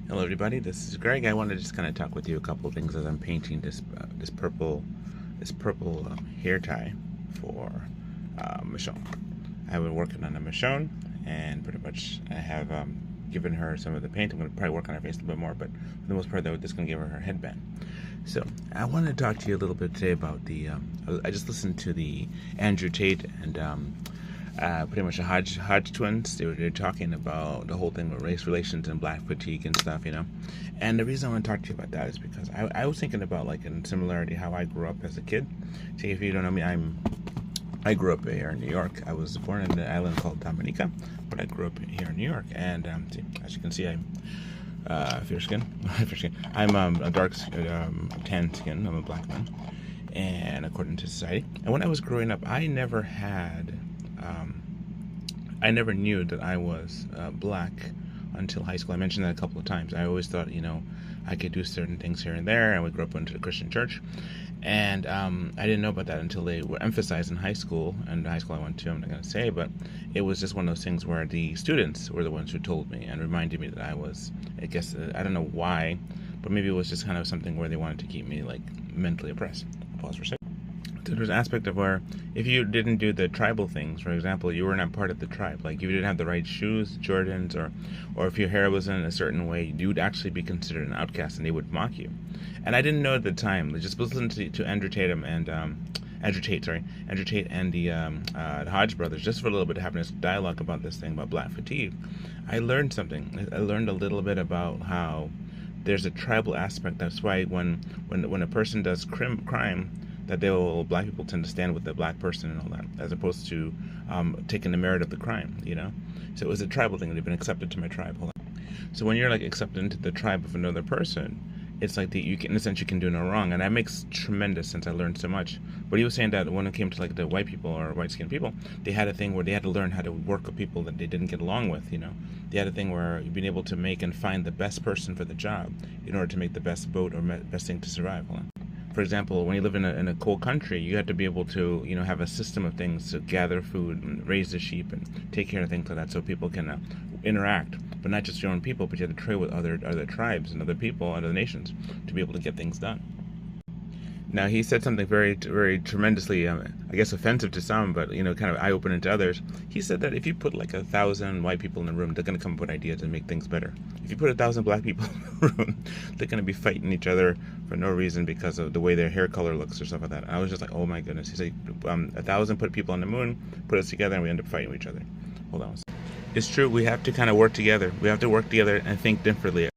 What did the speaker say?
Hello everybody, this is Greg. I want to just kind of talk with you a couple of things as I'm painting this purple hair tie for Michonne. I've been working on a Michonne, and pretty much I have given her some of the paint. I'm going to probably work on her face a little bit more, but for the most part, though, just going to give her headband. So I want to talk to you a little bit today about the. I just listened to the Andrew Tate and pretty much the Hodge twins. They're talking about the whole thing with race relations and black fatigue and stuff, you know. And the reason I want to talk to you about that is because I was thinking about, like, in similarity how I grew up as a kid. See, if you don't know me, I grew up here in New York. I was born in an island called Dominica, but I grew up here in New York. And see, as you can see, I'm fair skin. Fair skin. I'm a dark tan skin. I'm a black man, and according to society. And when I was growing up, I never knew that I was black until high school. I mentioned that a couple of times. I always thought, I could do certain things here and there, and we grew up into the Christian church. And I didn't know about that until they were emphasized in high school. And the high school I went to, I'm not going to say, but it was just one of those things where the students were the ones who told me and reminded me that I was, I guess, I don't know why, but maybe it was just kind of something where they wanted to keep me, like, mentally oppressed. I'll pause for a second. There's an aspect of where if you didn't do the tribal things, for example, you were not part of the tribe. Like, if you didn't have the right shoes, Jordans, or if your hair was in a certain way, you would actually be considered an outcast, and they would mock you. And I didn't know at the time. Just listening to Andrew Tate and Andrew Tate and the Hodge brothers, just for a little bit, having this dialogue about this thing about black fatigue. I learned something. I learned a little bit about how there's a tribal aspect. That's why when a person does crime, that black people tend to stand with the black person and all that, as opposed to taking the merit of the crime, So it was a tribal thing. They've been accepted to my tribe. Hold on. So when you're, like, accepted into the tribe of another person, it's like in a sense, you can do no wrong, and that makes tremendous sense. I learned so much. But he was saying that when it came to, like, the white people or white-skinned people, they had a thing where they had to learn how to work with people that they didn't get along with. They had a thing where you've been able to make and find the best person for the job in order to make the best boat or best thing to survive. Hold on. For example, when you live in a cold country, you have to be able to, have a system of things to gather food and raise the sheep and take care of things like that, so people can interact. But not just your own people, but you have to trade with other tribes and other people, other nations, to be able to get things done. Now, he said something very, very tremendously, I guess, offensive to some, but, kind of eye-opening to others. He said that if you put, like, 1,000 white people in a room, they're going to come up with ideas and make things better. If you put 1,000 black people in a room, they're going to be fighting each other for no reason because of the way their hair color looks or stuff like that. And I was just like, oh my goodness. He said, 1,000 put people on the moon, put us together, and we end up fighting with each other. Hold on. It's true. We have to kind of work together. We have to work together and think differently.